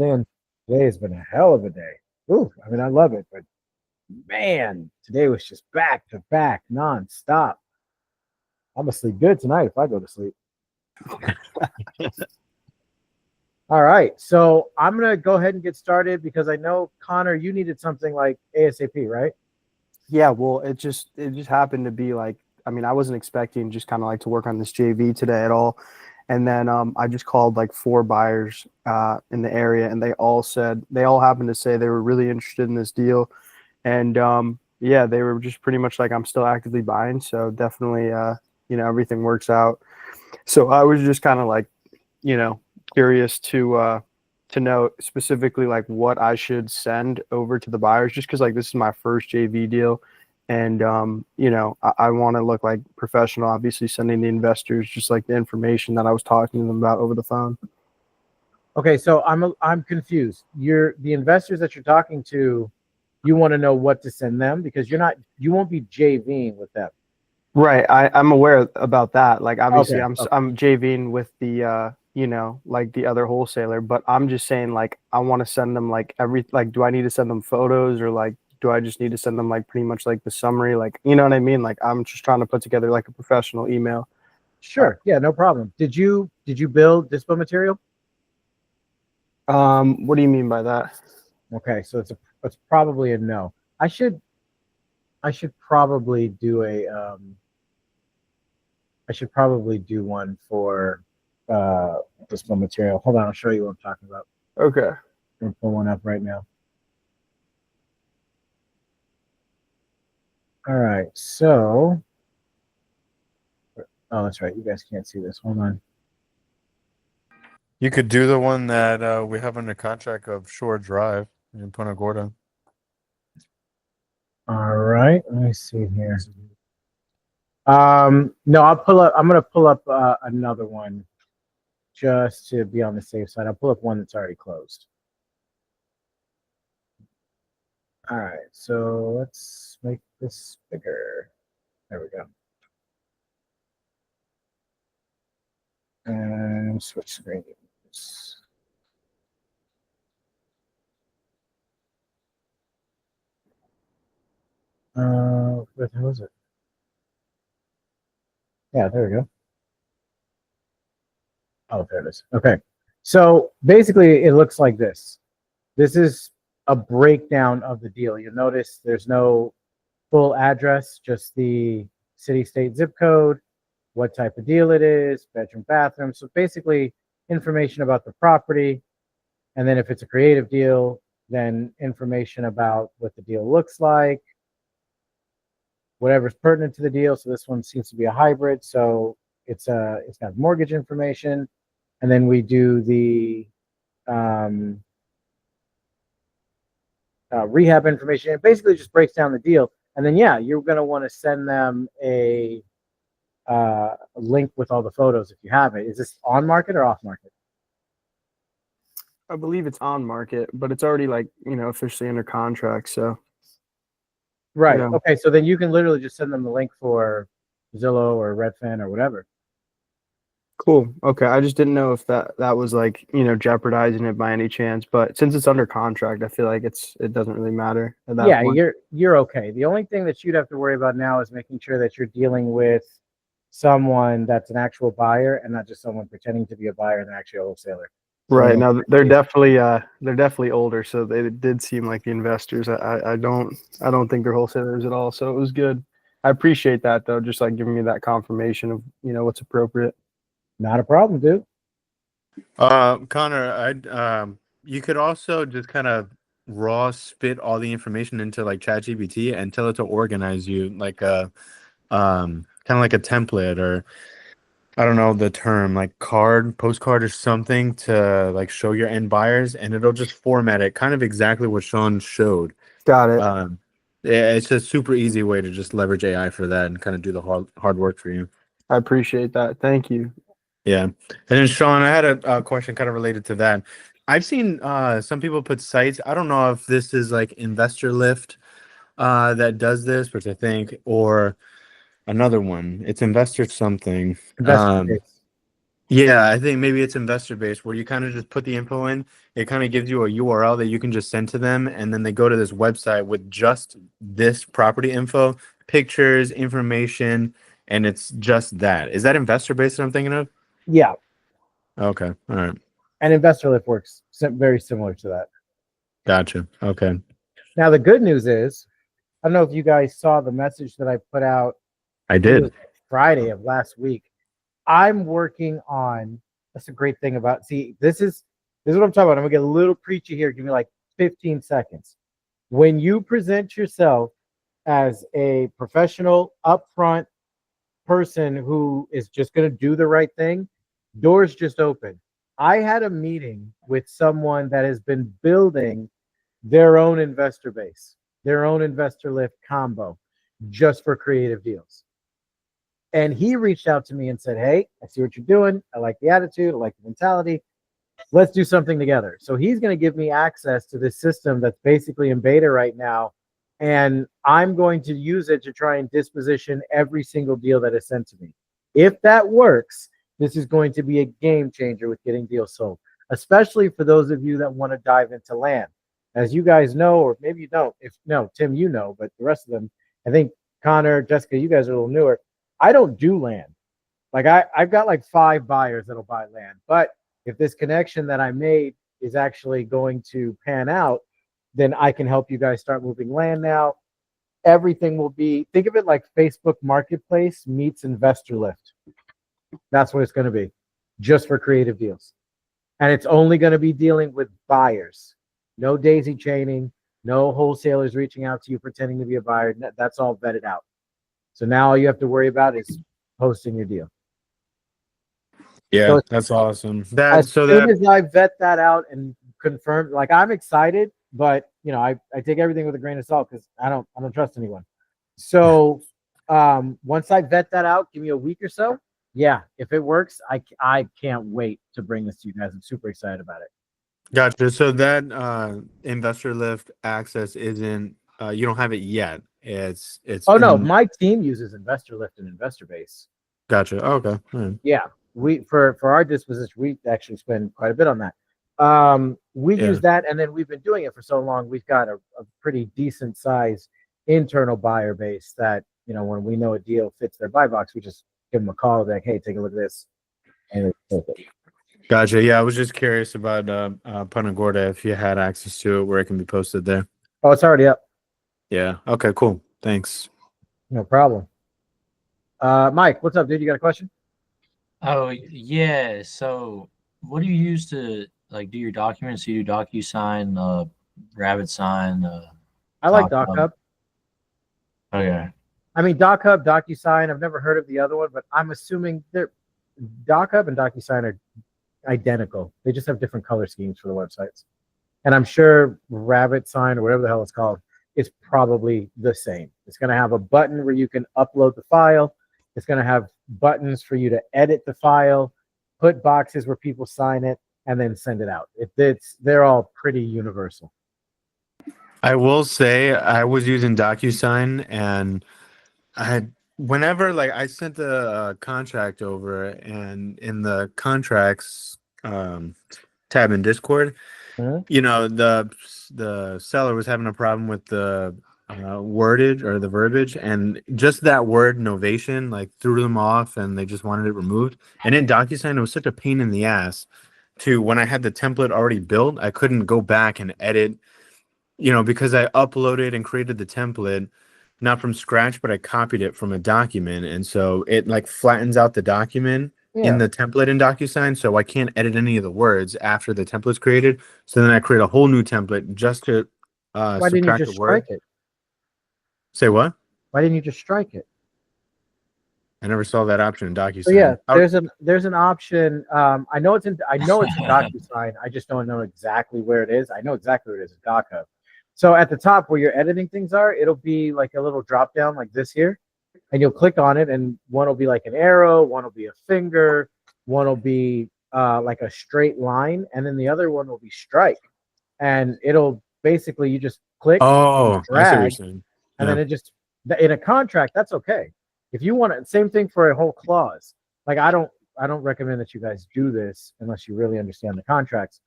Man, today has been a hell of a day. Ooh, I mean, I love it, but man, today was just back to back, nonstop. I'm gonna sleep good tonight if I go to sleep. All right, so I'm gonna go ahead and get started because I know Connor, you needed something like ASAP, right? Yeah, well, it just happened to be like, I mean, I wasn't expecting just kind of like to work on this JV today at all. And then I just called like 4 buyers in the area, and they all happened to say they were really interested in this deal. And yeah, they were just pretty much like, I'm still actively buying, so definitely everything works out. So I was just kind of like, curious to know specifically like what I should send over to the buyers, just because like this is my first JV deal, and I want to look like professional. Obviously, sending the investors just like the information that I was talking to them about over the phone. Okay, so I'm confused. You're the investors that you're talking to, you want to know what to send them because you won't be JVing with them. Right, I'm aware about that. Like obviously, Okay, I'm JVing with the like the other wholesaler, but I'm just saying like I want to send them like do I need to send them photos, or like do I just need to send them like pretty much like the summary, like you know what I mean? Like I'm just trying to put together like a professional email. sure, yeah, no problem. Did you build Dispo material? What do you mean by that? Okay, so it's probably a no. I should probably do a I should probably do one for Dispo material. Hold on, I'll show you what I'm talking about. Okay. I'm gonna pull one up right now. All right, so oh, that's right. You guys can't see this. Hold on. You could do the one that we have under contract of Shore Drive in Punta Gorda. All right, let me see here. No, I'm gonna pull up another one just to be on the safe side. I'll pull up one that's already closed. All right, so let's make this bigger. There we go. And switch screens. Where the hell is it? Yeah, there we go. Oh, there it is. Okay. So basically, it looks like this. This is a breakdown of the deal. You'll notice there's no full address, just the city, state, zip code, what type of deal it is, bedroom, bathroom. So basically, information about the property. And then if it's a creative deal, then information about what the deal looks like, whatever's pertinent to the deal. So this one seems to be a hybrid. So it's got mortgage information. And then we do the rehab information. It basically just breaks down the deal. And then, yeah, you're going to want to send them a link with all the photos if you have it. Is this on market or off market? I believe it's on market, but it's already like officially under contract. So Right. Yeah. Okay. So then you can literally just send them the link for Zillow or Redfin or whatever. Cool. Okay. I just didn't know if that was like, jeopardizing it by any chance, but since it's under contract, I feel like it doesn't really matter at that Yeah, point. you're okay. The only thing that you'd have to worry about now is making sure that you're dealing with someone that's an actual buyer and not just someone pretending to be a buyer and they're actually a wholesaler. Right. So Now they're definitely older, so they did seem like the investors. I don't think they're wholesalers at all. So it was good. I appreciate that though, just like giving me that confirmation of, what's appropriate. not a problem, dude. Connor, you could also just kind of raw spit all the information into like ChatGPT and tell it to organize you like a kind of like a template, or I don't know the term, like postcard or something, to like show your end buyers, and it'll just format it kind of exactly what Sean showed. Got it. Yeah, it's a super easy way to just leverage AI for that and kind of do the hard work for you. I appreciate that. Thank you. Yeah. And then Sean, I had a question kind of related to that. I've seen some people put sites. I don't know if this is like InvestorLift that does this, which I think, or another one. It's Investor something. InvestorBase. Yeah, I think maybe it's InvestorBase where you kind of just put the info in. It kind of gives you a URL that you can just send to them, and then they go to this website with just this property info, pictures, information, and it's just that. Is that InvestorBase that I'm thinking of? Yeah, Okay, all right, and InvestorLift works very similar to that. gotcha. Okay, Now, the good news is, I don't know if you guys saw the message that I put out. I I think it did. was Friday of last week. I'm working on. That's a great thing about. See, this is what I'm talking about. I'm gonna get a little preachy here. Give me like 15 seconds. When you present yourself as a professional, upfront person who is just gonna do the right thing, doors just open. I had a meeting with someone that has been building their own investor base, their own investor lift combo, just for creative deals. And he reached out to me and said, "Hey, I see what you're doing. I like the attitude. I like the mentality. Let's do something together." So he's going to give me access to this system that's basically in beta right now. And I'm going to use it to try and disposition every single deal that is sent to me. If that works, this is going to be a game changer with getting deals sold, especially for those of you that want to dive into land. As you guys know, or maybe you don't, if no, Tim, you know, but the rest of them, I think Connor, Jessica, you guys are a little newer. I don't do land. Like I've got like 5 buyers that'll buy land. But if this connection that I made is actually going to pan out, then I can help you guys start moving land now. Everything will be, think of it like Facebook Marketplace meets InvestorLift. That's what it's going to be, just for creative deals. And it's only going to be dealing with buyers. No daisy chaining, no wholesalers reaching out to you pretending to be a buyer. That's all vetted out. So now all you have to worry about is posting your deal. Yeah, So that's awesome. as soon as I vet that out and confirm, like I'm excited, but you know, I take everything with a grain of salt because I don't trust anyone. So once I vet that out, give me a week or so. Yeah, if it works, I can't wait to bring this to you guys. I'm super excited about it. Gotcha. So that InvestorLift access isn't you don't have it yet. It's Oh no, my team uses InvestorLift and InvestorBase. Gotcha. Okay. Right. Yeah, we for our disposition, we actually spend quite a bit on that. We use that, and then we've been doing it for so long. We've got a pretty decent size internal buyer base that, you know, when we know a deal fits their buy box, we just give them a call, like, hey, take a look at this. And Gotcha. Yeah, I was just curious about Punta Gorda, if you had access to it, where it can be posted there. oh, it's already up. Yeah. Okay. Cool. Thanks. No problem. Mike, what's up, dude? You got a question? Oh yeah. So what do you use to like do your documents? You do DocuSign, Rabbit Sign. I like Docub. Docub. Okay. I mean, Docub, DocuSign. I've never heard of the other one, but I'm assuming they're Docub and DocuSign are identical. They just have different color schemes for the websites. And I'm sure Rabbit Sign or whatever the hell it's called is probably the same. It's going to have a button where you can upload the file. It's going to have buttons for you to edit the file, put boxes where people sign it, and then send it out. They're all pretty universal. I will say I was using DocuSign, and whenever like I sent the contract over, and in the contracts tab in Discord, you know, the seller was having a problem with the wordage or the verbiage, and just that word novation like threw them off, and they just wanted it removed. And in DocuSign, it was such a pain in the ass to, when I had the template already built, I couldn't go back and edit, you know, because I uploaded and created the template not from scratch, but I copied it from a document, and so it like flattens out the document in the template in DocuSign, so I can't edit any of the words after the template's created. So then I create a whole new template just to Why didn't you just strike it? Say what? Why didn't you just strike it? I never saw that option in DocuSign. So yeah, there's an option. I know it's in DocuSign. I just don't know exactly where it is. I know exactly where it is in Docub. So at the top where your editing things are, it'll be like a little drop down like this here, and you'll click on it, and one will be like an arrow, one will be a finger, one will be like a straight line, and then the other one will be strike. And it'll basically, you just click, drag, I see what you're saying. And then it just, in a contract, that's okay. If you want it, same thing for a whole clause. Like I don't recommend that you guys do this unless you really understand the contracts.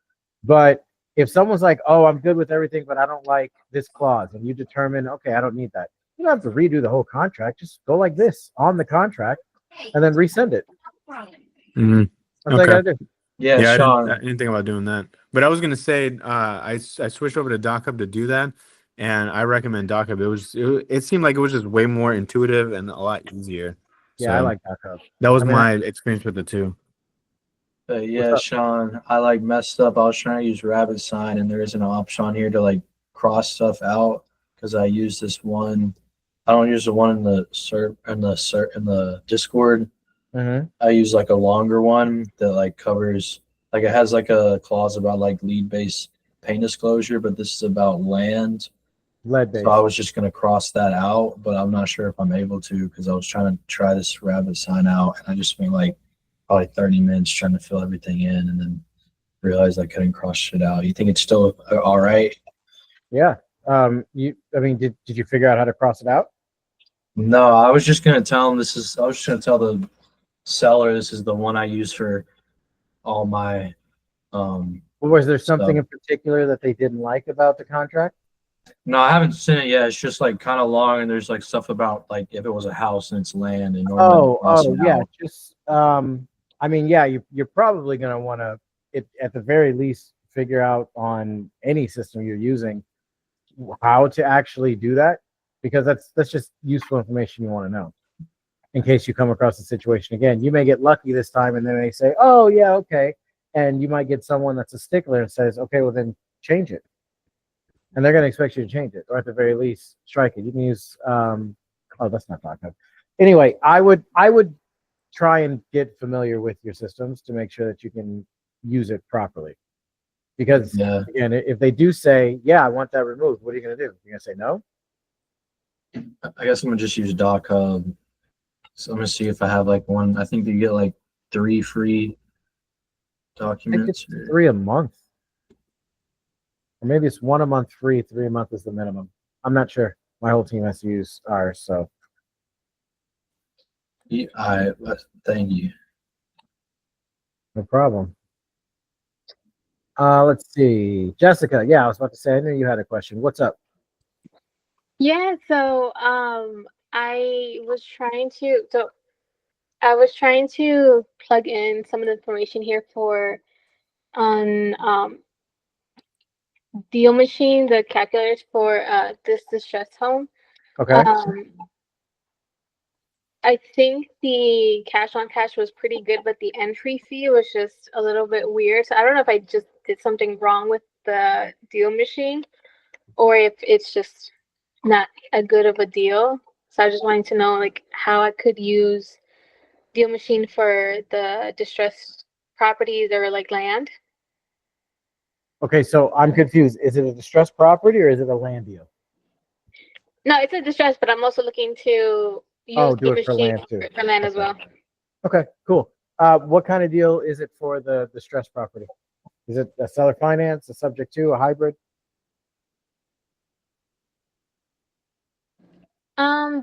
But if someone's like, oh, I'm good with everything, but I don't like this clause, and you determine, okay, I don't need that, you don't have to redo the whole contract. Just go like this on the contract and then resend it. Mm-hmm. That's all you gotta do. Yeah, Yeah, Sean. I didn't think about doing that. But I was gonna say, I switched over to Docub to do that, and I recommend Docub. It seemed like it was just way more intuitive and a lot easier. Yeah, I So like Docub. that was I mean, my experience with it too. Yeah, up? Sean, I like messed up. I was trying to use rabbit sign, and there isn't an option on here to like cross stuff out because I use this one. I don't use the one in the in the Discord. Mhm. I use like a longer one that like covers like it has like a clause about like lead based pay disclosure, but this is about land. Lead based. So I was just gonna cross that out, but I'm not sure if I'm able to because I was trying to try this rabbit sign out, and I just spent like probably 30 minutes trying to fill everything in, and then realized I couldn't cross shit out. You think it's still all right? Yeah. I mean, did you figure out how to cross it out? No, I was just gonna tell him this is. I was just gonna tell the seller this is the one I use for all my. Or was there something So- in particular that they didn't like about the contract? No, I haven't seen it yet. It's just like kind of long, and there's like stuff about like if it was a house and it's land in order to cross it Yeah. out. Just I mean, yeah, you're probably gonna want to, at the very least, figure out on any system you're using how to actually do that, because that's just useful information you want to know in case you come across a situation again. You may get lucky this time, and then they say, "Oh yeah, okay," and you might get someone that's a stickler and says, "Okay, well then change it," and they're going to expect you to change it, or at the very least, strike it. You can use oh, that's not Docub. Anyway, I would try and get familiar with your systems to make sure that you can use it properly. Because Yeah. again, if they do say, "Yeah, I want that removed," what are you going to do? You're going to say no? I guess I'm gonna just use Docub. So I'm gonna see if I have like one. I think you get like 3 free I think documents. it's 3 a month, or maybe it's 1 a month free. 3 a month is the minimum. I'm not sure. My whole team has to use ours, so Thank you. no problem. Let's see, Jessica. Yeah, I was about to say. I knew you had a question. What's up? Yeah, so I was trying to plug in some of the information here for on Deal Machine, the calculators for this distressed home. Okay. I think the cash on cash was pretty good, but the entry fee was just a little bit weird. So I don't know if I just did something wrong with the Deal Machine or if it's just not a good of a deal. So I just wanted to know like how I could use Deal Machine for the distressed properties or like land. Okay, so I'm confused. Is it a distressed property or is it a land deal? No, it's a distress, but I'm also looking to use Oh, do Deal it for Machine land too. for land as Okay. well. Okay, cool. What kind of deal is it for the distressed property? Is it a seller finance, a subject to, a hybrid?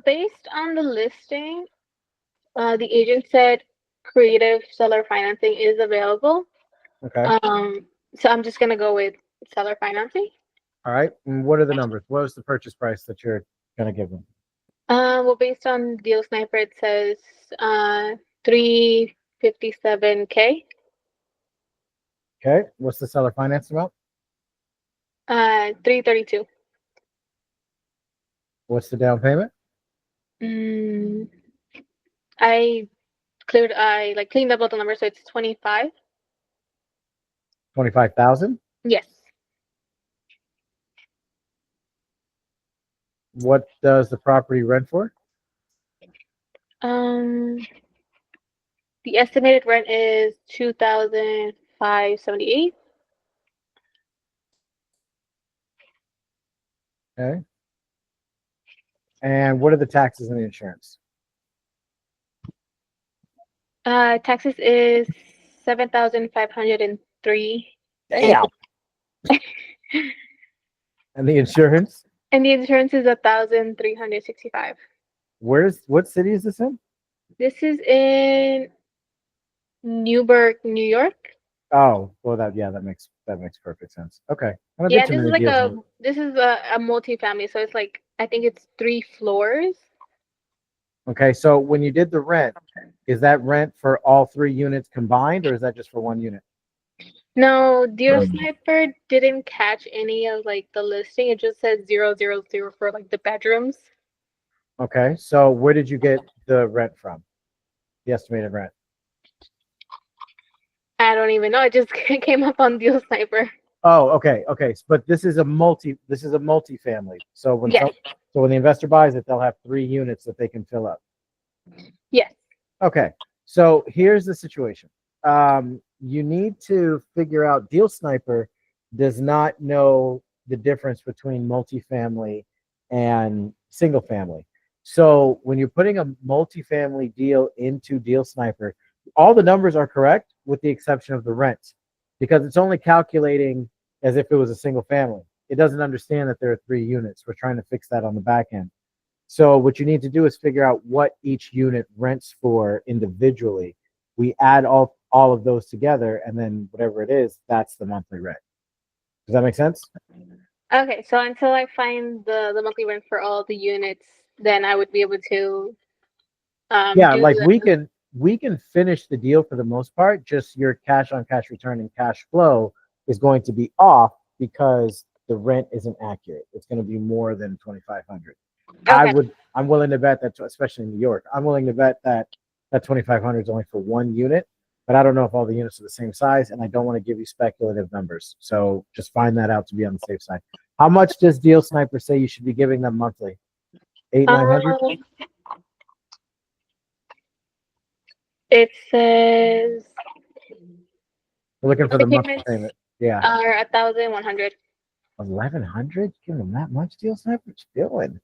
Based on the listing, the agent said creative seller financing is available. Okay. So I'm just gonna go with seller financing. All right. And what are the numbers? What was the purchase price that you're gonna give them? Well, based on Deal Sniper, it says 357K. Okay. What's the seller finance amount? 332. What's the down payment? I cleaned up all the numbers, so it's 25. 25,000. Yes. What does the property rent for? The estimated rent is 2,578. Okay. And what are the taxes and the insurance? Taxes is 7,503. Damn. And the insurance? And the insurance is 1,365. What city is this in? This is in Newburgh, New York. Oh, well, that makes perfect sense. Okay. I don't Yeah, get too this is many like deals. a multi-family, so it's like I think it's 3 floors. Okay, so when you did the rent, is that rent for all 3 units combined, or is that just for one unit? No, Deal Um, Sniper didn't catch any of like the listing. It just says 000 for like the bedrooms. Okay, so where did you get the rent from? The estimated rent. I don't even know. It just came up on Deal Sniper. Oh, okay, okay. But this is a multi-family. So Yes, when the investor buys it, they'll have 3 units that they can fill up. yes. Okay, so here's the situation. You need to figure out, Deal Sniper does not know the difference between multifamily and single family. So when you're putting a multifamily deal into Deal Sniper, all the numbers are correct with the exception of the rent, because it's only calculating as if it was a single family. It doesn't understand that there are 3 units. We're trying to fix that on the back end. So what you need to do is figure out what each unit rents for individually. We add all of those together, and then whatever it is, that's the monthly rent. Does that make sense? Okay, so until I find the monthly rent for all the units, then I would be able to Yeah, do like the we can finish the deal for the most part. Just your cash on cash return and cash flow is going to be off because the rent isn't accurate. It's going to be more than 2,500. okay. I'm willing to bet that, especially in New York, I'm willing to bet that 2,500 is only for one unit, but I don't know if all the units are the same size, and I don't want to give you speculative numbers. So just find that out to be on the safe side. How much does Deal Sniper say you should be giving them monthly? 800, 900? It says We're looking for the monthly monthly payments payment. Yeah, are 1,100. 1,100. Giving them that much, Deal Sniper? What you doing?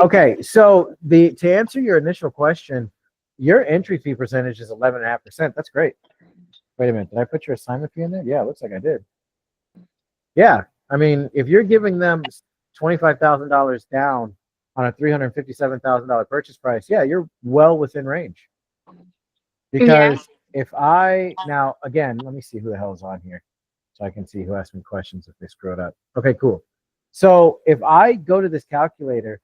Okay, so to answer your initial question, your entry fee percentage is 11.5%. That's great. Wait a minute, did I put your assignment fee in there? Yeah, it looks like I did. Yeah, I mean, if you're giving them $25,000 down on a $357,000 purchase price, yeah, you're well within range. Because now again, let me see who the hell is on here, so I can see who asked me questions if they screwed up. Okay, cool. So if I go to this calculator,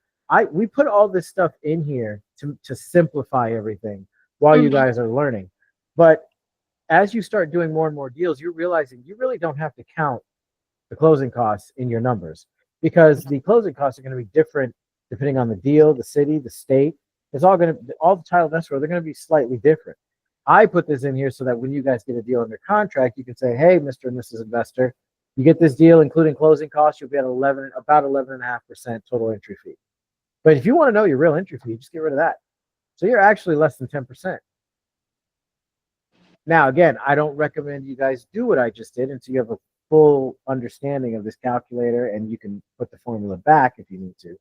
we put all this stuff in here to simplify everything while you guys are learning. But as you start doing more and more deals, you're realizing you really don't have to count the closing costs in your numbers, because the closing costs are going to be different depending on the deal, the city, the state. It's all the title of escrow, they're going to be slightly different. I put this in here so that when you guys get a deal under contract, you can say, hey, Mr. and Mrs. Investor, you get this deal, including closing costs, you'll be at about 11.5% total entry fee. But if you want to know your real entry fee, just get rid of that. So you're actually less than 10%. Now, again, I don't recommend you guys do what I just did until you have a full understanding of this calculator, and you can put the formula back if you need to.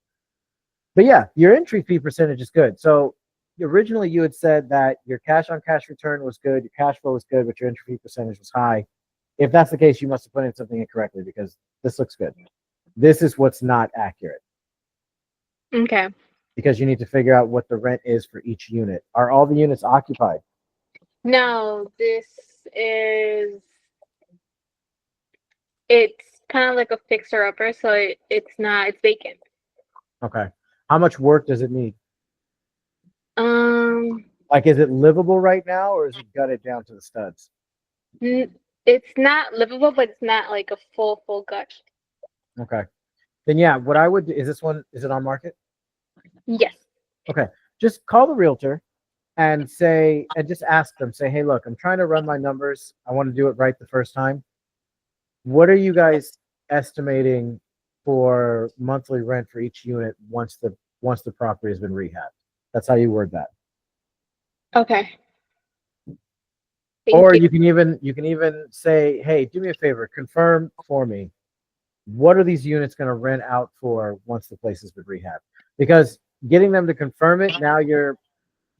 But yeah, your entry fee percentage is good. So originally you had said that your cash on cash return was good, your cash flow was good, but your entry fee percentage was high. If that's the case, you must have put in something incorrectly, because this looks good. This is what's not accurate, Okay. because you need to figure out what the rent is for each unit. Are all the units occupied? No, this is it's kind of like a fixer upper, so it's vacant. Okay. How much work does it need? Um, Like, is it livable right now, or is it gutted down to the studs? it's not livable, but it's not like a full gut. Okay. Then yeah, what I would do is is it on market? Yes. Okay. Just call the realtor and just ask them, say, hey, look, I'm trying to run my numbers. I want to do it right the first time. What are you guys estimating for monthly rent for each unit once the property has been rehabbed? That's how you word that. Okay. Or Thank you can even say, hey, do me a favor, confirm for me, what are these units going to rent out for once the place has been rehabbed? Because getting them to confirm it, now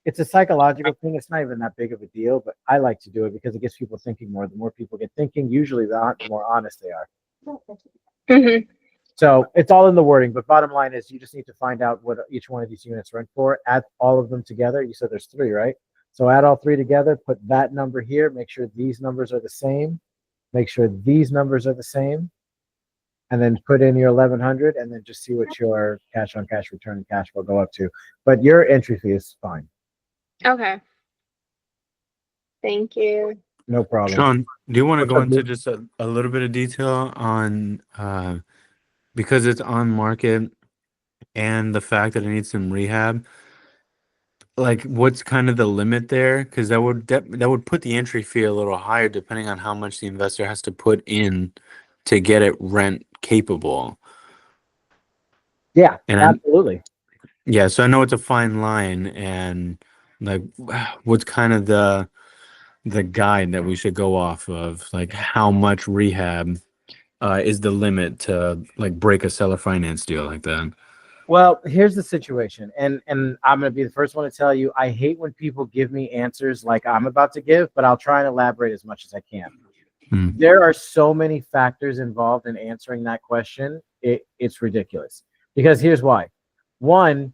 it's a psychological thing. It's not even that big of a deal, but I like to do it because it gets people thinking more. The more people get thinking, usually the more honest they are. you. So it's all in the wording, but bottom line is you just need to find out what each one of these units rent for, add all of them together. You said there's 3, right? So add all three together, put that number here, make sure these numbers are the same, make sure these numbers are the same, and then put in your 1100 and then just see what your cash on cash return and cash will go up to. But your entry fee is fine. Okay. Thank you. No problem. Sean, do you want to What's go up, into dude? just a little bit of detail on because it's on market and the fact that it needs some rehab? Like, what's kind of the limit there? Because that would put the entry fee a little higher depending on how much the investor has to put in to get it rent capable. Yeah, And absolutely. yeah, so I know it's a fine line, and like, what's kind of the guide that we should go off of? Like, how much rehab is the limit to like break a seller finance deal like that? Well, here's the situation, and I'm going to be the first one to tell you, I hate when people give me answers like I'm about to give, but I'll try and elaborate as much as I can. There are so many factors involved in answering that question. It's ridiculous. Because here's why. One,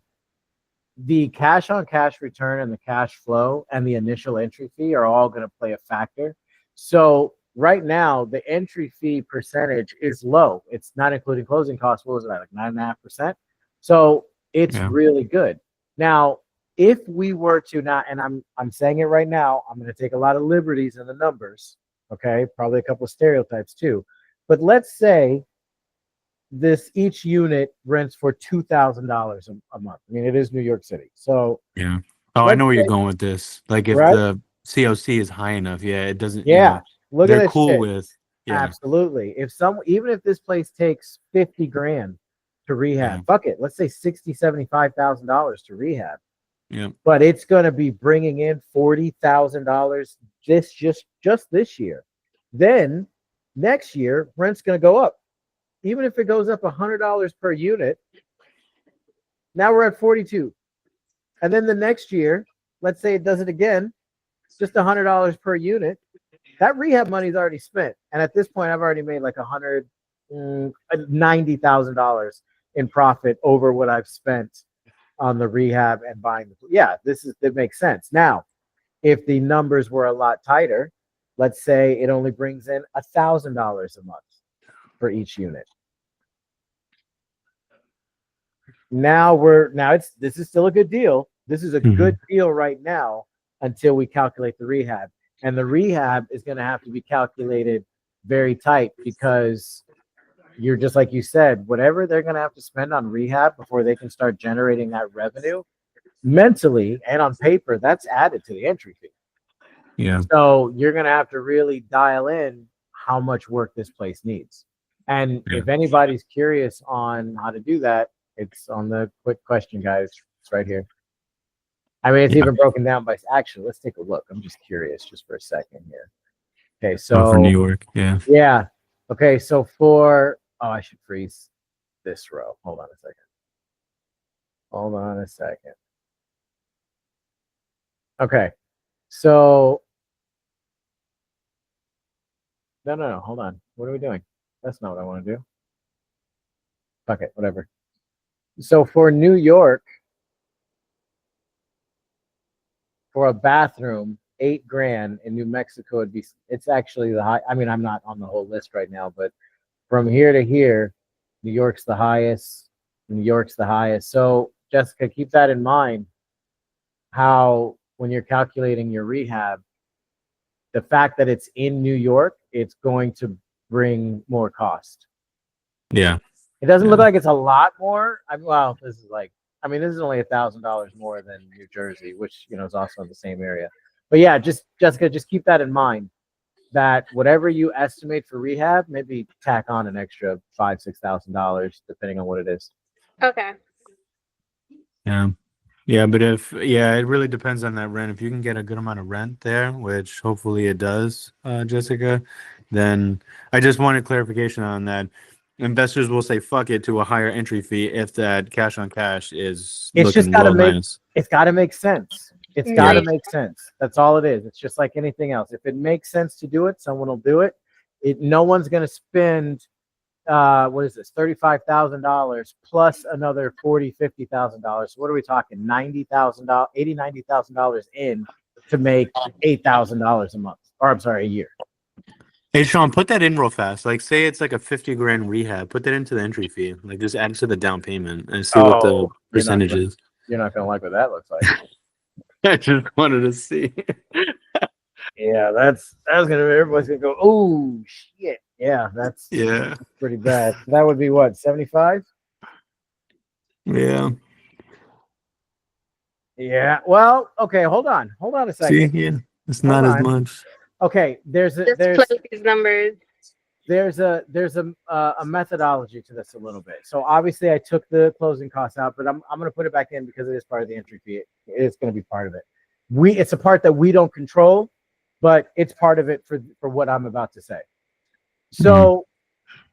the cash on cash return and the cash flow and the initial entry fee are all going to play a factor. So right now, the entry fee percentage is low. It's not including closing costs. What was it, like 9.5%? So it's really good. Now, if we were to not, and I'm saying it right now, I'm going to take a lot of liberties in the numbers. Okay, probably a couple of stereotypes too. But let's say each unit rents for $2,000 a month. I mean, it is New York City. So yeah. Oh, I know where you're going with this. Like, if right? the COC is high enough, yeah, it doesn't. Yeah. Look at they're this cool shit. with. Yeah. Absolutely. Even if this place takes 50 grand to rehab, fuck it. Let's say $75,000 to rehab. Yeah. But it's going to be bringing in $40,000 just this year. Then next year, rent's going to go up. Even if it goes up $100 per unit, now we're at 42. And then the next year, let's say it does it again, it's just $100 per unit. That rehab money's already spent. And at this point, I've already made like $90,000 in profit over what I've spent on the rehab and buying. It makes sense. Now, if the numbers were a lot tighter, let's say it only brings in $1,000 a month for each unit. This is still a good deal. This is a good deal right now until we calculate the rehab. And the rehab is going to have to be calculated very tight because you're just like you said, whatever they're going to have to spend on rehab before they can start generating that revenue mentally and on paper, that's added to the entry fee. Yeah. So you're going to have to really dial in how much work this place needs. And if anybody's curious on how to do that, it's on the quick question, guys. It's right here. I mean, it's even broken down by actually. Let's take a look. I'm just curious, just for a second here. Okay, so for New York, yeah. Okay, so I should freeze this row. Hold on a second. Okay, so no. Hold on. What are we doing? That's not what I want to do. Fuck it. Whatever. So for New York, for a bathroom, $8,000. In New Mexico, it's actually the high. I mean, I'm not on the whole list right now, but from here to here, New York's the highest. So Jessica, keep that in mind. How when you're calculating your rehab, the fact that it's in New York, it's going to bring more cost. Yeah. It doesn't look like it's a lot more. This is only $1,000 more than New Jersey, which is also in the same area. But yeah, Jessica, just keep that in mind. That whatever you estimate for rehab, maybe tack on an extra $5,000-$6,000 depending on what it is. Okay. Yeah, but it really depends on that rent. If you can get a good amount of rent there, which hopefully it does, Jessica, then I just wanted clarification on that. Investors will say fuck it to a higher entry fee if that cash on cash is looking low minus. It's got to make sense. It's got to make sense. That's all it is. It's just like anything else. If it makes sense to do it, someone will do it. No one's going to spend what is this, $35,000 plus another $40,000-$50,000. So what are we talking? $90,000, $90,000 in to make $8,000 a month, or I'm sorry, a year. Hey Sean, put that in real fast. Like, say it's like a 50 grand rehab. Put that into the entry fee. Like, just add it to the down payment and see what the Oh, percentage is. You're not gonna like what that looks like. I just wanted to see. Yeah, that's gonna everybody's gonna go, oh shit. Yeah, that's Yeah. pretty bad. That would be what, 75? Yeah. Yeah. Well, okay, hold on a See, second. yeah, it's not as on. much. Okay, Just play these numbers. there's a methodology to this a little bit. So obviously I took the closing costs out, but I'm going to put it back in because it is part of the entry fee. It's going to be part of it. It's a part that we don't control, but it's part of it for what I'm about to say. So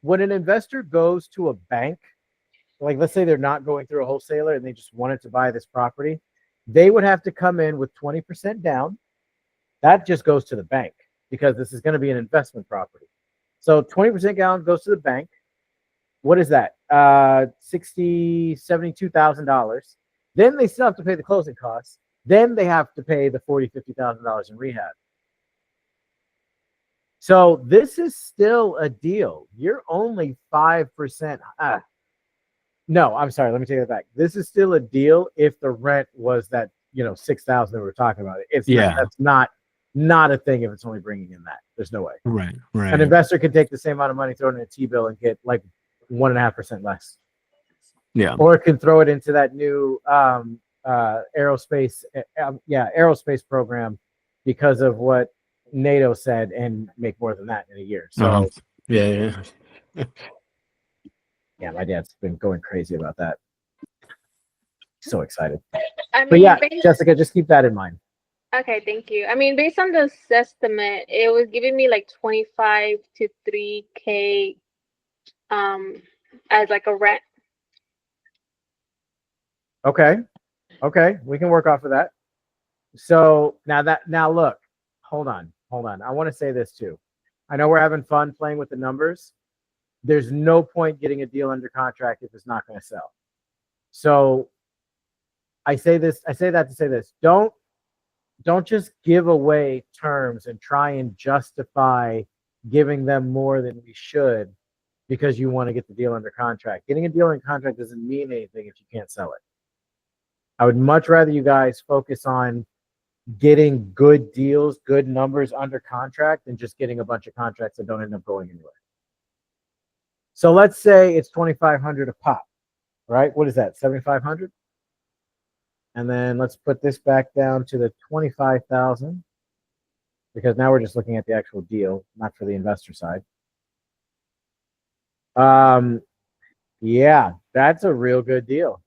when an investor goes to a bank, like let's say they're not going through a wholesaler and they just wanted to buy this property, they would have to come in with 20% down. That just goes to the bank because this is going to be an investment property. So 20% down goes to the bank. What is that? $72,000. Then they still have to pay the closing costs. Then they have to pay the $50,000 in rehab. So this is still a deal. You're only 5%. No, I'm sorry. Let me take that back. This is still a deal if the rent was that, $6,000 that we were talking about. That's not a thing if it's only bringing in that. There's no way. Right. An investor can take the same amount of money, throw it in a T-bill, and get like 1.5% less. Yeah. Or it can throw it into that new aerospace program because of what NATO said and make more than that in a year. So yeah. Yeah, my dad's been going crazy about that. So excited. But yeah, Jessica, just keep that in mind. Okay, thank you. I mean, based on this estimate, it was giving me like 25 to 3K as like a rent. Okay, we can work off of that. So now look, hold on. I want to say this too. I know we're having fun playing with the numbers. There's no point getting a deal under contract if it's not going to sell. So I say that to say this. Don't just give away terms and try and justify giving them more than we should because you want to get the deal under contract. Getting a deal under contract doesn't mean anything if you can't sell it. I would much rather you guys focus on getting good deals, good numbers under contract than just getting a bunch of contracts that don't end up going anywhere. So let's say it's $2,500 a pop, right? What is that, 7,500? And then let's put this back down to the 25,000 because now we're just looking at the actual deal, not for the investor side. Yeah, that's a real good deal.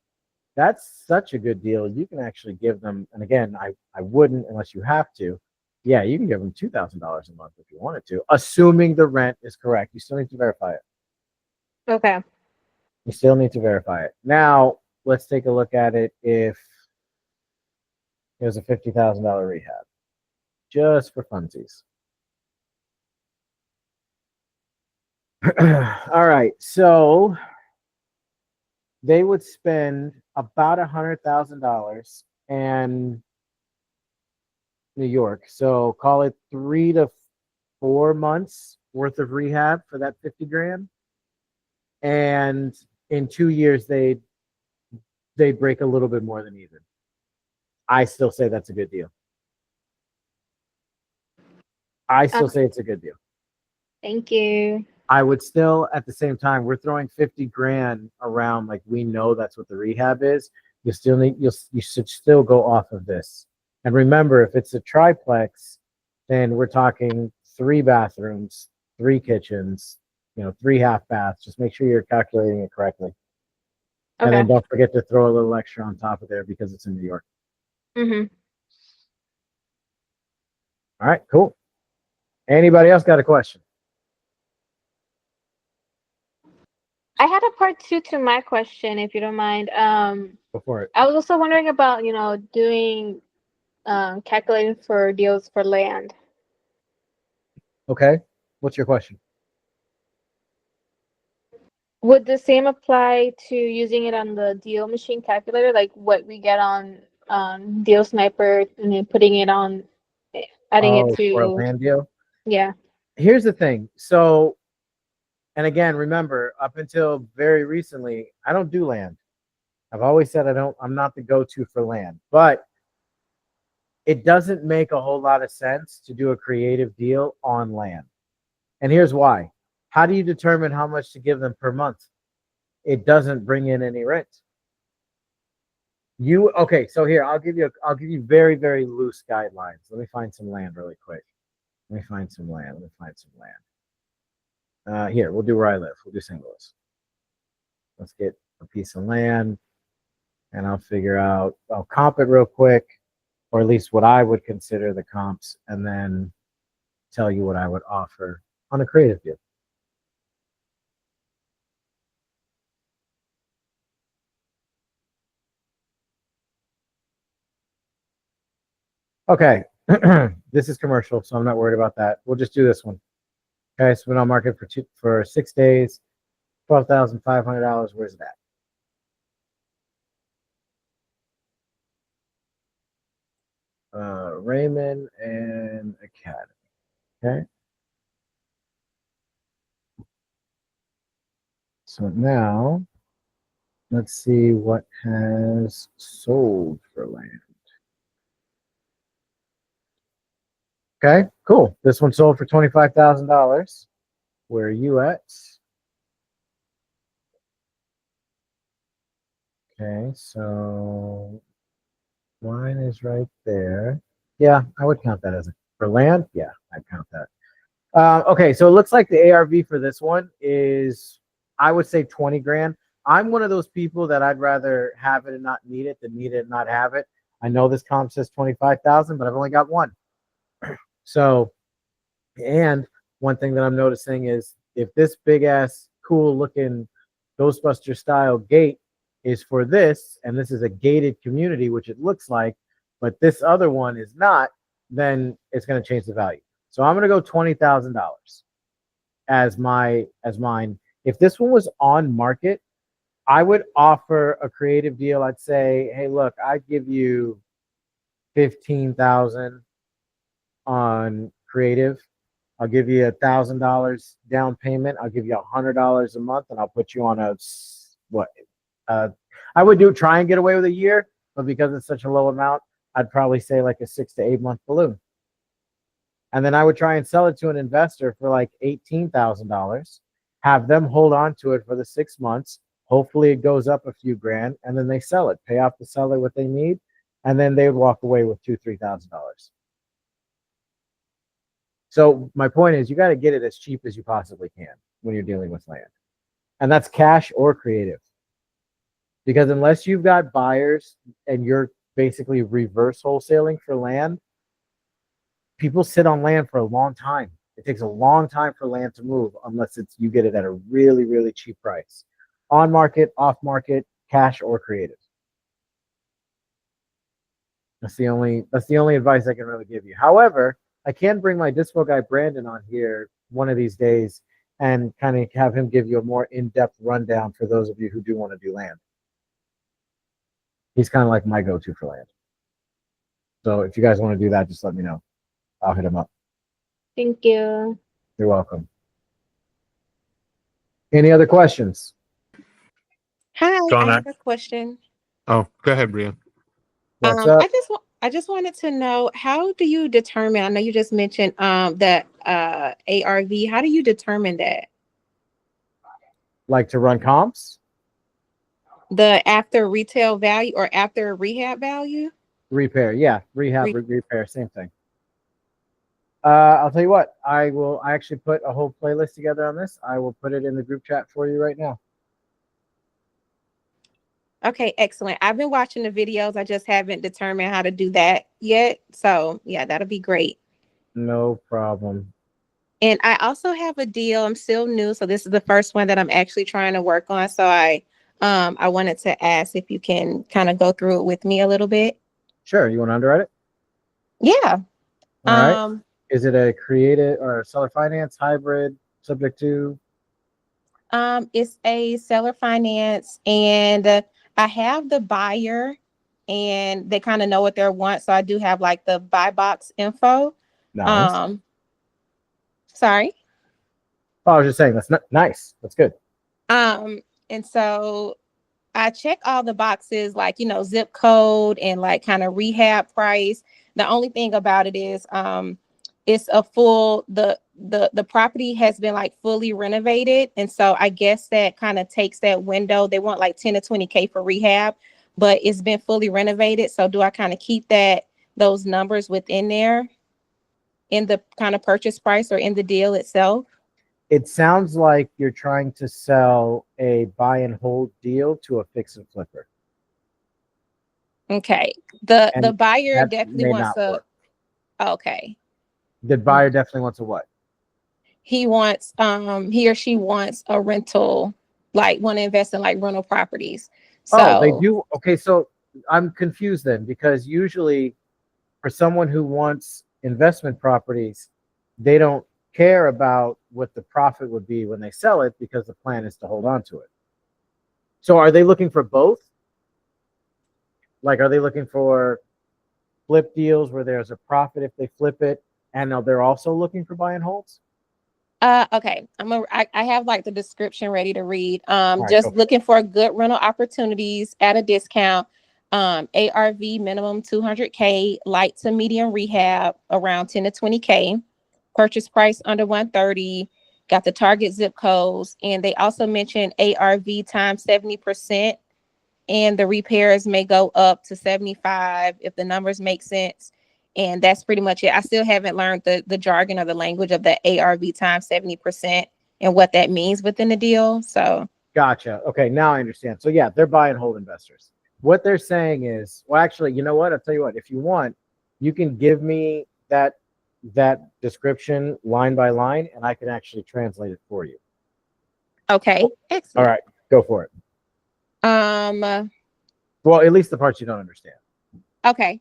That's such a good deal. You can actually give them, and again, I wouldn't unless you have to. Yeah, you can give them $2,000 a month if you wanted to, assuming the rent is correct. You still need to verify it. Okay. You still need to verify it. Now, let's take a look at it if it was a $50,000 rehab, just for funsies. All right, so they would spend about $100,000 in New York. So call it 3 to 4 months worth of rehab for that 50 grand. And in 2 years, they'd break a little bit more than even. I still say that's a good deal. I still say it's a good deal. Thank you. I would still, at the same time, we're throwing 50 grand around like we know that's what the rehab is. You should still go off of this. And remember, if it's a triplex, then we're talking 3 bathrooms, 3 kitchens, 3 half baths. Just make sure you're calculating it correctly. Okay. And then don't forget to throw a little extra on top of there because it's in New York. Mm-hmm. All right, cool. Anybody else got a question? I had a part 2 to my question, if you don't mind. Go for it. I was also wondering about, doing calculating for deals for land. Okay. What's your question? Would the same apply to using it on the deal machine calculator, like what we get on Deal Sniper and then putting it on, adding it Oh, for a to, land deal. yeah. Here's the thing. So, and again, remember, up until very recently, I don't do land. I've always said I'm not the go-to for land, but it doesn't make a whole lot of sense to do a creative deal on land. And here's why. How do you determine how much to give them per month? It doesn't bring in any rent. Okay, so here I'll give you very, very loose guidelines. Let me find some land really quick. Let me find some land. Here, we'll do where I live. We'll do St. Louis. Let's get a piece of land and I'll comp it real quick, or at least what I would consider the comps, and then tell you what I would offer on a creative deal. Okay, this is commercial, so I'm not worried about that. We'll just do this one. Okay, so we're on market for 6 days, $12,500. Where's that? Raymond and Academy. Okay. So now let's see what has sold for land. Okay, cool. This one sold for $25,000. Where are you at? Okay, so line is right there. Yeah, I would count that as for land. Yeah, I'd count that. Okay, so it looks like the ARV for this one is, I would say 20 grand. I'm one of those people that I'd rather have it and not need it than need it and not have it. I know this comp says 25,000, but I've only got one. So, and one thing that I'm noticing is if this big ass cool looking Ghostbuster style gate is for this, and this is a gated community, which it looks like, but this other one is not, then it's going to change the value. So I'm going to go $20,000 as mine. If this one was on market, I would offer a creative deal. I'd say, hey, look, I'd give you 15,000 on creative. I'll give you $1,000 down payment. I'll give you $100 a month, and I'll put you on I would try and get away with a year, but because it's such a low amount, I'd probably say like a 6 to 8 month balloon. And then I would try and sell it to an investor for like $18,000, have them hold on to it for the 6 months. Hopefully it goes up a few grand, and then they sell it, pay off the seller what they need, and then they would walk away with $2,000, $3,000. So my point is, you got to get it as cheap as you possibly can when you're dealing with land. And that's cash or creative. Because unless you've got buyers and you're basically reverse wholesaling for land, people sit on land for a long time. It takes a long time for land to move unless you get it at a really, really cheap price. On market, off market, cash or creative. That's the only advice I can really give you. However, I can bring my Dispo guy Brandon on here one of these days and kind of have him give you a more in-depth rundown for those of you who do want to do land. He's kind of like my go-to for land. So if you guys want to do that, just let me know. I'll hit him up. Thank you. You're welcome. Any other questions? Hi, John, I have a question. Oh, go ahead, Bria. What's up? I just wanted to know, how do you determine? I know you just mentioned the ARV. How do you determine that? Like to run comps? The after retail value or after rehab value? Repair, yeah. Repair, same thing. I'll tell you what, I actually put a whole playlist together on this. I will put it in the group chat for you right now. Okay, excellent. I've been watching the videos. I just haven't determined how to do that yet. So yeah, that'll be great. No problem. And I also have a deal. I'm still new, so this is the first one that I'm actually trying to work on. So I wanted to ask if you can kind of go through it with me a little bit. Sure. You want to underwrite it? Yeah. All right. Is it a creative or seller finance hybrid subject to? It's a seller finance, and I have the buyer and they kind of know what they want. So I do have like the buy box info. Nice. Sorry. Oh, I was just saying that's nice. That's good. And so I check all the boxes, like, you know, zip code and like kind of rehab price. The only thing about it is, it's a full, the property has been like fully renovated. And so I guess that kind of takes that window. They want like 10 to 20K for rehab, but it's been fully renovated. So do I kind of keep those numbers within there in the kind of purchase price or in the deal itself? It sounds like you're trying to sell a buy and hold deal to a fix and flipper. Okay. The And buyer that definitely may wants not work. okay. The buyer definitely wants a what? He wants, he or she wants a rental, like want to invest in like rental properties. Oh, they So, do. Okay, so I'm confused then, because usually for someone who wants investment properties, they don't care about what the profit would be when they sell it, because the plan is to hold on to it. So are they looking for both? Like, are they looking for flip deals where there's a profit if they flip it, and now they're also looking for buy and holds? okay. I have like the description ready to read. All right, Just go for it. looking for good rental opportunities at a discount. ARV minimum 200K, light to medium rehab around 10 to 20K, purchase price under 130, got the target zip codes. And they also mentioned ARV times 70%, and the repairs may go up to 75 if the numbers make sense. And that's pretty much it. I still haven't learned the jargon or the language of the ARV times 70% and what that means within the deal. So Gotcha. Okay, now I understand. So yeah, they're buy and hold investors. What they're saying is, well, actually, you know what? I'll tell you what. If you want, you can give me that description line by line, and I can actually translate it for you. okay, All excellent. right, go for it. Well, at least the parts you don't understand. Okay.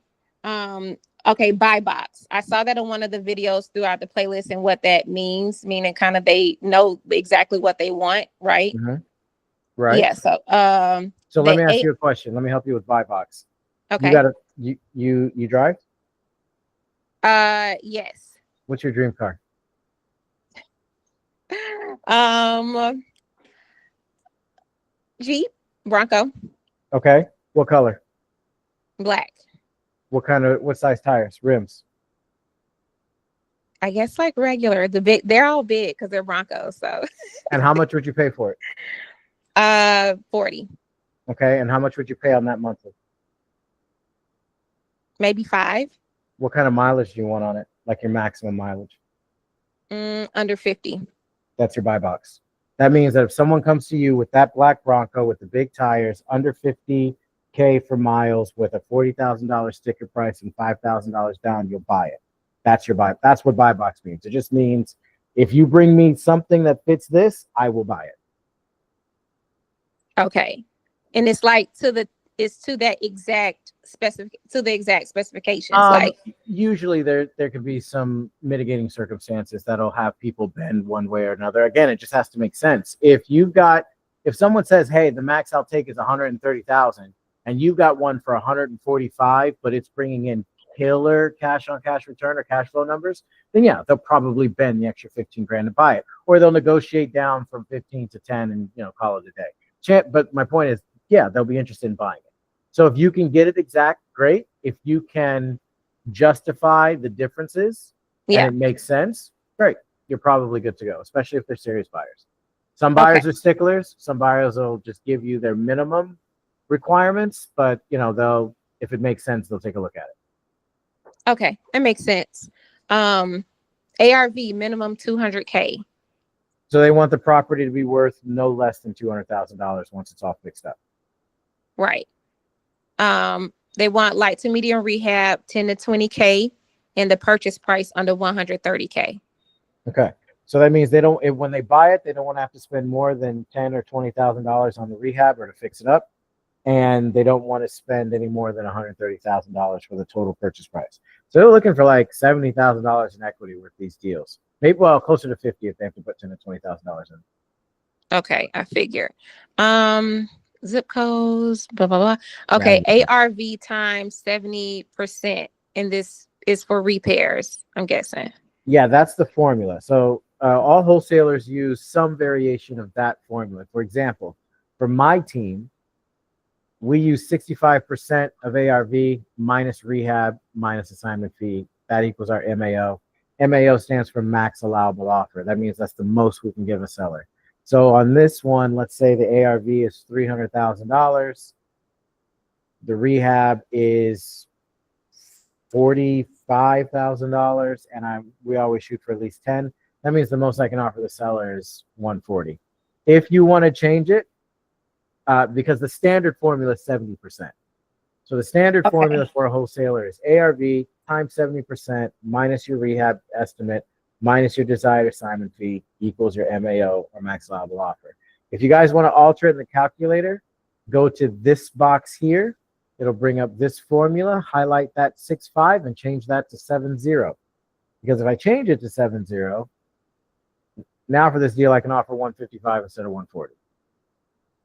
Okay, buy box. I saw that in one of the videos throughout the playlist and what that means, meaning kind of they know exactly what they want, right? Mm-hmm. Right. Yeah. So So let me ask you a question. Let me help you with buy box. Okay. You drive? Yes. What's your dream car? Jeep, Bronco, Okay. What color? black. What size tires? Rims? I guess like regular. They're all big because they're Broncos. So And how much would you pay for it? 40, Okay. And how much would you pay on that monthly? maybe 5. What kind of mileage do you want on it? Like your maximum mileage? Under 50. That's your buy box. That means that if someone comes to you with that black Bronco with the big tires, under 50K for miles, with a $40,000 sticker price and $5,000 down, you'll buy it. That's your buy. That's what buy box means. It just means if you bring me something that fits this, I will buy it. Okay. And it's like to the exact specifications. Like Usually there could be some mitigating circumstances that'll have people bend one way or another. Again, it just has to make sense. If someone says, hey, the max I'll take is 130,000, and you've got one for 145, but it's bringing in killer cash on cash return or cash flow numbers, then yeah, they'll probably bend the extra 15 grand to buy it, or they'll negotiate down from 15 to 10 and call it a day. But my point is, yeah, they'll be interested in buying it. So if you can get it exact, great. If you can justify the differences and it makes sense, great. You're probably good to go, especially if they're serious buyers. Some buyers are sticklers. Some buyers will just give you their minimum requirements, but if it makes sense, they'll take a look at it. Okay, that makes sense. ARV minimum 200K. So they want the property to be worth no less than $200,000 once it's all fixed up. Right. They want light to medium rehab, 10 to 20K, and the purchase price under 130K. Okay. So that means when they buy it, they don't want to have to spend more than $10,000 or $20,000 on the rehab or to fix it up. And they don't want to spend any more than $130,000 for the total purchase price. So they're looking for like $70,000 in equity with these deals. Maybe, well, closer to 50 if they have to put $10,000 to $20,000 in. Okay, I figure. zip codes, blah, blah, blah. Okay, ARV times 70%. And this is for repairs, I'm guessing. Yeah, that's the formula. So all wholesalers use some variation of that formula. For example, for my team, we use 65% of ARV minus rehab minus assignment fee. That equals our MAO. MAO stands for max allowable offer. That means that's the most we can give a seller. So on this one, let's say the ARV is $300,000. The rehab is $45,000, and we always shoot for at least 10. That means the most I can offer the seller is 140. If you want to change it, because the standard formula is 70%. So the standard formula for a wholesaler is ARV times 70% minus your rehab estimate minus your desired assignment fee equals your MAO or max allowable offer. If you guys want to alter it in the calculator, go to this box here. It'll bring up this formula, highlight that 6.5 and change that to 7.0. Because if I change it to 7.0, now for this deal, I can offer 155 instead of 140.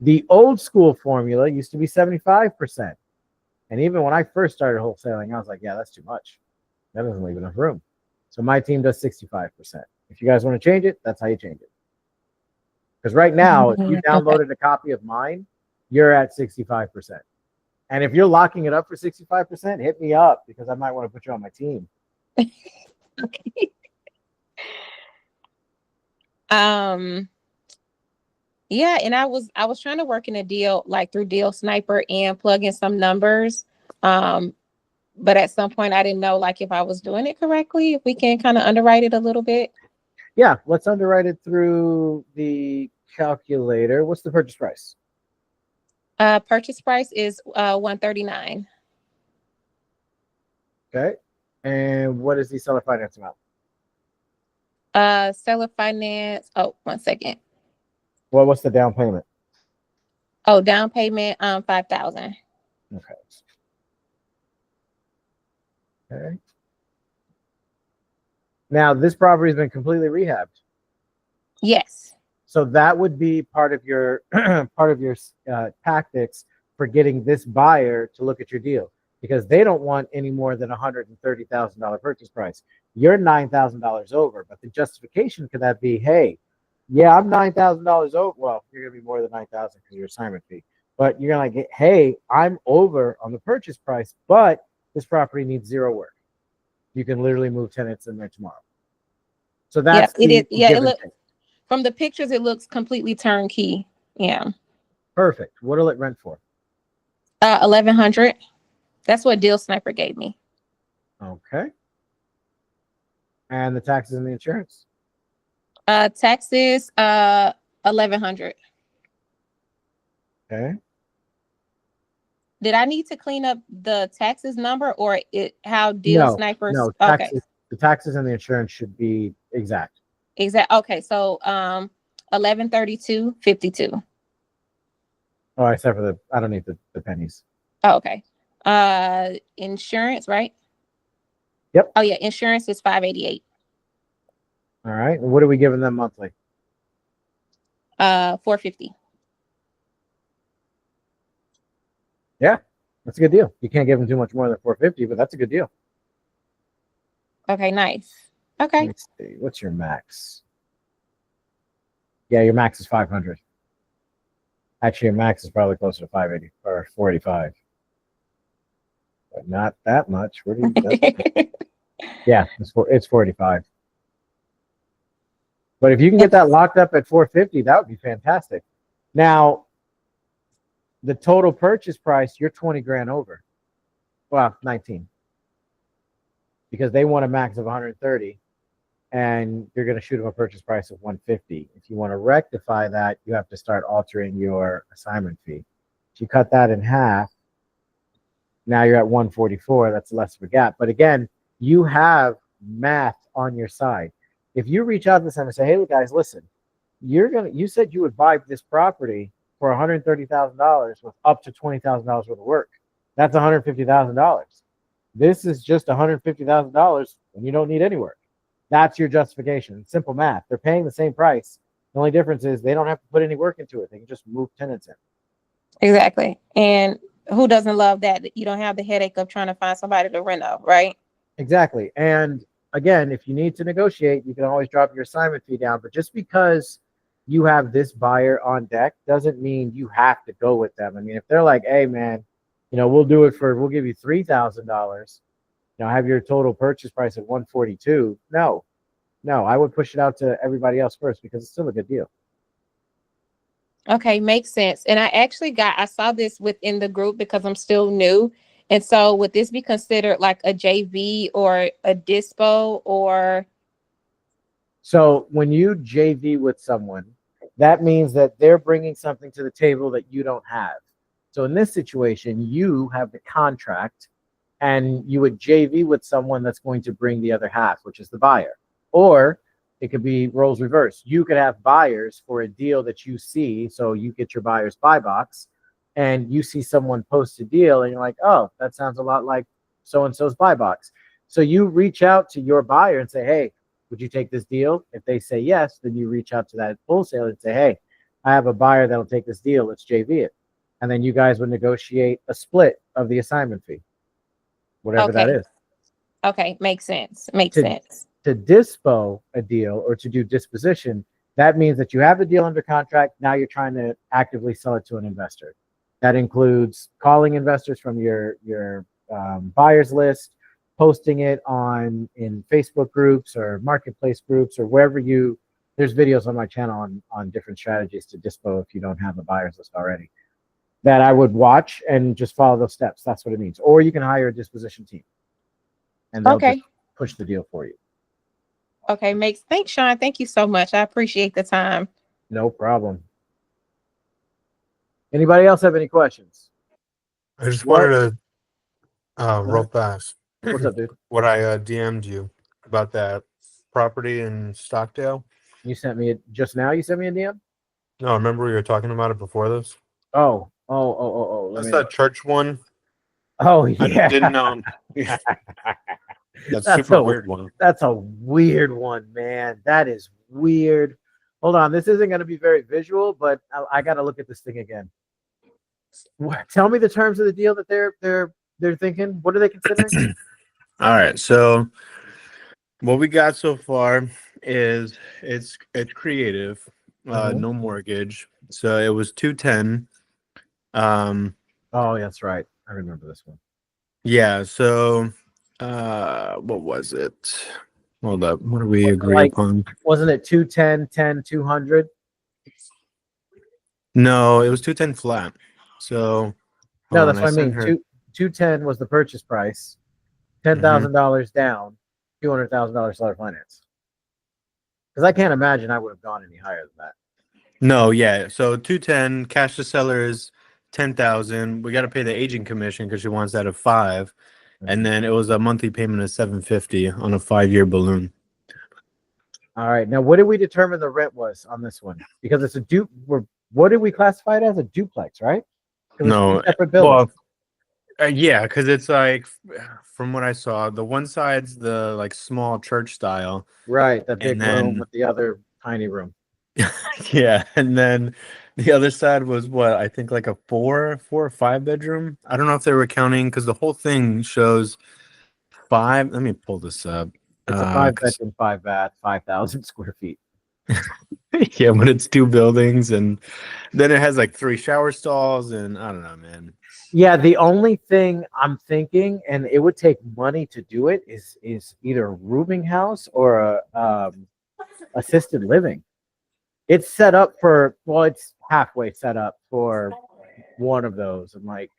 The old school formula used to be 75%. And even when I first started wholesaling, I was like, yeah, that's too much. That doesn't leave enough room. So my team does 65%. If you guys want to change it, that's how you change it. Because right now, if you downloaded a copy of mine, you're at 65%. And if you're locking it up for 65%, hit me up because I might want to put you on my team. Okay. Yeah, and I was trying to work in a deal like through Deal Sniper and plug in some numbers. But at some point I didn't know like if I was doing it correctly, if we can kind of underwrite it a little bit. Yeah, let's underwrite it through the calculator. What's the purchase price? Purchase price is 139. Okay. And what is the seller finance amount? Seller finance. Oh, 1 second. Well, what's the down payment? Oh, down payment 5,000. Okay. Okay. Now this property has been completely rehabbed. Yes. So that would be part of your tactics for getting this buyer to look at your deal, because they don't want any more than $130,000 purchase price. You're $9,000 over, but the justification could that be, hey, yeah, I'm $9,000 over. Well, you're gonna be more than 9,000 because your assignment fee. But you're gonna get, hey, I'm over on the purchase price, but this property needs zero work. You can literally move tenants in there tomorrow. So that's it is. Yeah, it looks from the pictures. It looks completely turnkey. Yeah. Perfect. What'll it rent for? 1,100. That's what Deal Sniper gave me. Okay. And the taxes and the insurance? Taxes 1,100. Okay. Did I need to clean up the taxes number or how Deal Snipers? No, taxes, the taxes and the insurance should be exact. Exact. Okay, so 1132.52. Oh, except for I don't need the pennies. Oh, okay. Insurance, right? Yep. Oh yeah, insurance is 588. All right. And what are we giving them monthly? 450. Yeah, that's a good deal. You can't give them too much more than 450, but that's a good deal. Okay, nice. Okay. Let's see. What's your max? Yeah, your max is 500. Actually, your max is probably closer to 580 or 485. But not that much. Where do you Yeah, it's 45. But if you can get that locked up at 450, that would be fantastic. Now, the total purchase price, you're 20 grand over. Well, 19. Because they want a max of 130 and you're going to shoot them a purchase price of 150. If you want to rectify that, you have to start altering your assignment fee. If you cut that in half, now you're at 144. That's less of a gap. But again, you have math on your side. If you reach out to them and say, hey, guys, listen, you said you would buy this property for $130,000 with up to $20,000 worth of work. That's $150,000. This is just $150,000 and you don't need any work. That's your justification. It's simple math. They're paying the same price. The only difference is they don't have to put any work into it. They can just move tenants in. Exactly. And who doesn't love that? You don't have the headache of trying to find somebody to rent of, right? Exactly. And again, if you need to negotiate, you can always drop your assignment fee down. But just because you have this buyer on deck doesn't mean you have to go with them. I mean, if they're like, hey, man, we'll give you $3,000, have your total purchase price at 142. No, I would push it out to everybody else first because it's still a good deal. Okay, makes sense. And I saw this within the group because I'm still new. And so would this be considered like a JV or a dispo or? So when you JV with someone, that means that they're bringing something to the table that you don't have. So in this situation, you have the contract and you would JV with someone that's going to bring the other half, which is the buyer. Or it could be roles reversed. You could have buyers for a deal that you see. So you get your buyer's buy box and you see someone post a deal and you're like, oh, that sounds a lot like so-and-so's buy box. So you reach out to your buyer and say, hey, would you take this deal? If they say yes, then you reach out to that wholesaler and say, hey, I have a buyer that'll take this deal. Let's JV it. And then you guys would negotiate a split of the assignment fee, whatever that is. Okay, makes sense. Makes sense. To dispo a deal or to do disposition, that means that you have the deal under contract. Now you're trying to actively sell it to an investor. That includes calling investors from your buyers list, posting it in Facebook groups or marketplace groups or wherever there's videos on my channel on different strategies to dispo if you don't have a buyers list already. That I would watch and just follow those steps. That's what it means. Or you can hire a disposition team and they'll just push the deal for you. Okay, thanks, Sean. Thank you so much. I appreciate the time. No problem. Anybody else have any questions? I just wanted to real fast. What's up, dude? What I DM'd you about that property in Stockdale. You sent me just now. You sent me a DM. No, remember we were talking about it before this. Oh. That's that church one. Oh yeah. I didn't know. That's super a weird one. That's a weird one, man. That is weird. Hold on, this isn't going to be very visual, but I got to look at this thing again. Tell me the terms of the deal that they're thinking. What are they considering? All right, so what we got so far is it's creative, no mortgage. So it was 210. Oh, that's right. I remember this one. Yeah. So, what was it? Hold up. What do we agree upon? Wasn't it 210, 10, 200? No, it was 210 flat. So no, that's what I mean. 210 was the purchase price, $10,000 down, $200,000 seller finance. Because I can't imagine I would have gone any higher than that. No, yeah. So 210 cash to seller is 10,000. We got to pay the agent commission because she wants that at 5, and then it was a monthly payment of 750 on a 5-year balloon. All right. Now, what did we determine the rent was on this one? Because it's a what did we classify it as? A duplex, right? No, separate buildings. Well, yeah, because it's like from what I saw, the one side's the like small church style, right? That big room with the other tiny room. Yeah, and then the other side was what I think like a 4 or 5 bedroom. I don't know if they were counting because the whole thing shows 5. Let me pull this up. It's a 5 bedroom, 5 bath, 5,000 square feet. Yeah, but it's 2 buildings, and then it has like 3 shower stalls, and I don't know, man. Yeah, the only thing I'm thinking, and it would take money to do it, is either a rooming house or a assisted living. It's set up it's halfway set up for one of those, and like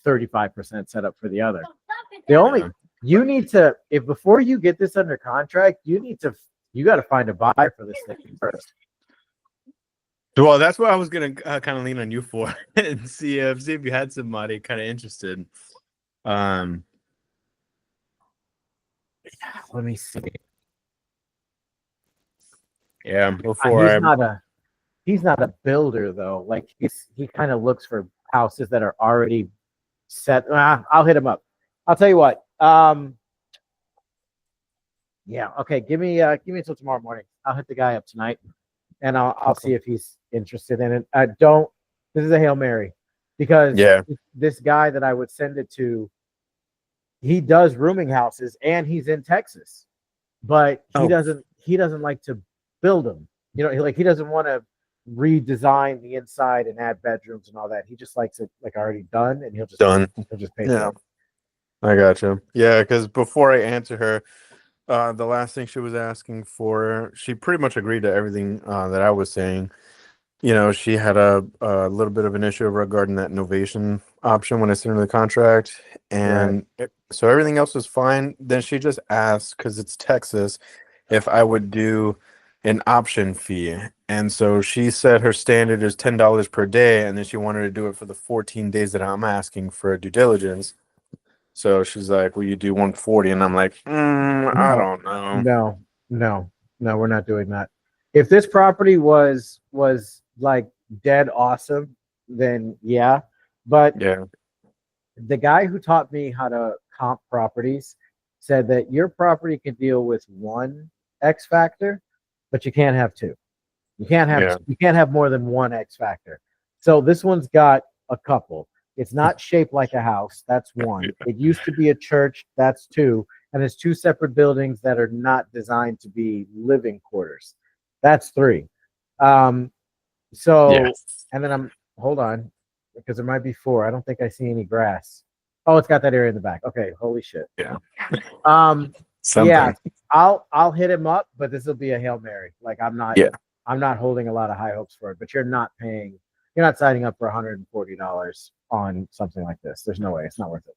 35% set up for the other. You need to, if before you get this under contract, you got to find a buyer for this thing first. Well, that's what I was gonna kind of lean on you for and see if you had somebody kind of interested. Let me see. Yeah, before he's not a builder though. Like he kind of looks for houses that are already set. I'll hit him up. I'll tell you what. Yeah. Okay. Give me until tomorrow morning. I'll hit the guy up tonight, and I'll see if he's interested in it. This is a Hail Mary. because Yeah. this guy that I would send it to, he does rooming houses and he's in Texas, but he Oh. doesn't like to build them. You know, he doesn't want to redesign the inside and add bedrooms and all that. He just likes it like already done, and he'll just pay Yeah. for it. I gotcha. Yeah, because before I answer her, the last thing she was asking for, she pretty much agreed to everything that I was saying. You know, she had a little bit of an issue regarding that novation option when I sent her the contract, and so everything else was fine. Then she just asked, because it's Texas, if I would do an option fee, and so she said her standard is $10 per day, and then she wanted to do it for the 14 days that I'm asking for due diligence. So she's like, "Will you do 140?" And I'm like, "I don't know." No, we're not doing that. If this property was like dead awesome, then yeah. But Yeah, the guy who taught me how to comp properties said that your property can deal with one X factor, but you can't have two. You can't have more than one X factor. So this one's got a couple. It's not shaped like a house. That's one. It used to be a church. That's two. And it's two separate buildings that are not designed to be living quarters. That's three. So, and then hold on, because there might be four. I don't think I see any grass. Oh, it's got that area in the back. Okay, holy shit. Yeah. Something. Yeah, I'll hit him up, but this will be a Hail Mary. Like I'm not holding a lot of high hopes for it, but you're not signing up for $140 on something like this. There's no way. It's not worth it.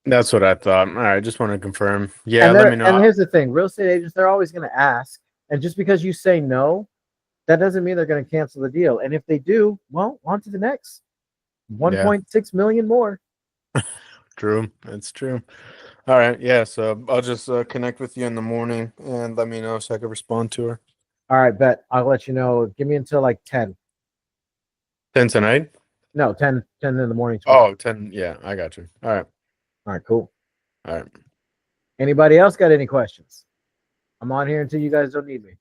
That's what I thought. All right, just want to confirm. Yeah, and let me know. And here's the thing: real estate agents, they're always going to ask, and just because you say no, that doesn't mean they're going to cancel the deal. And if they do, well, on to the next. 1.6 million more. True, it's true. All right, yeah. So I'll just connect with you in the morning and let me know so I can respond to her. All right, bet. I'll let you know. Give me until like 10. 10 tonight? No, 10 in the morning. Oh, 10. Yeah, I got you. All right. All right, cool. All right. Anybody else got any questions? I'm on here until you guys don't need me.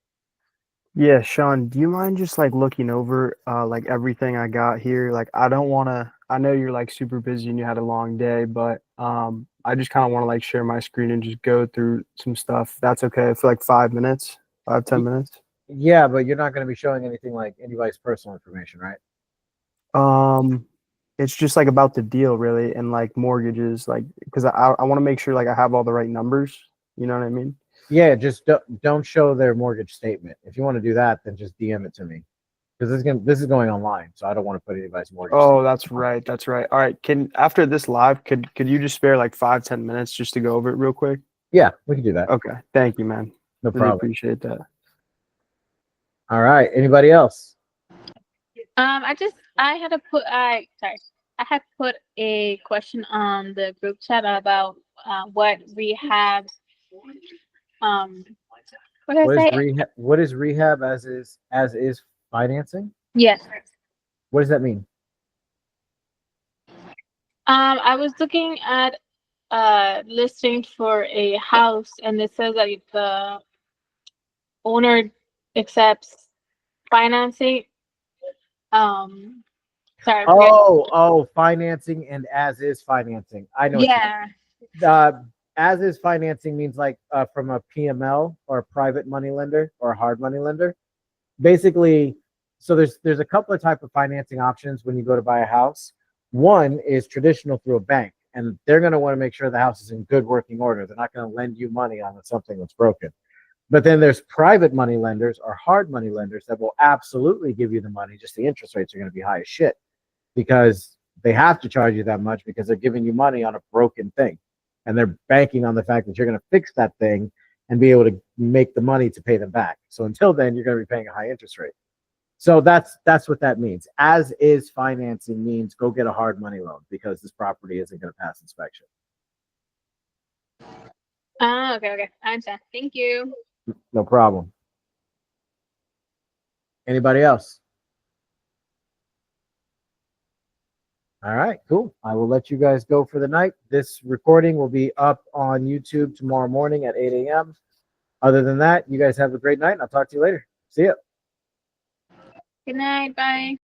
Yeah, Sean, do you mind just like looking over like everything I got here? Like I don't want to, I know you're like super busy and you had a long day, but I just kind of want to like share my screen and just go through some stuff. That's okay for like 5 minutes, 10 minutes. Yeah, but you're not going to be showing anything like anybody's personal information, right? It's just like about the deal really, and like mortgages, like because I want to make sure like I have all the right numbers. You know what I mean? Yeah, just don't show their mortgage statement. If you want to do that, then just DM it to me, because this is going online, so I don't want to put anybody's mortgage. Oh, that's right. That's right. All right. After this live, could you just spare like 5-10 minutes just to go over it real quick? Yeah, we can do that. Okay. Thank you, man. No Really problem. appreciate that. All right. Anybody else? I had put a question on the group chat about what rehab. What is rehab as is financing? Yes. What does that mean? I was looking at listing for a house, and it says that if the owner accepts financing. Sorry. Financing and as is financing. I know. Yeah. As is financing means like from a PML or a private money lender or a hard money lender. Basically, so there's a couple of type of financing options when you go to buy a house. One is traditional through a bank, and they're going to want to make sure the house is in good working order. They're not going to lend you money on something that's broken. But then there's private money lenders or hard money lenders that will absolutely give you the money. Just the interest rates are going to be high as shit because they have to charge you that much because they're giving you money on a broken thing. And they're banking on the fact that you're going to fix that thing and be able to make the money to pay them back. So until then, you're going to be paying a high interest rate. So that's what that means. As is financing means go get a hard money loan because this property isn't going to pass inspection. Okay. I understand. Thank you. No problem. Anybody else? All right, cool. I will let you guys go for the night. This recording will be up on YouTube tomorrow morning at 8 a.m. Other than that, you guys have a great night, and I'll talk to you later. See ya. Good night. Bye.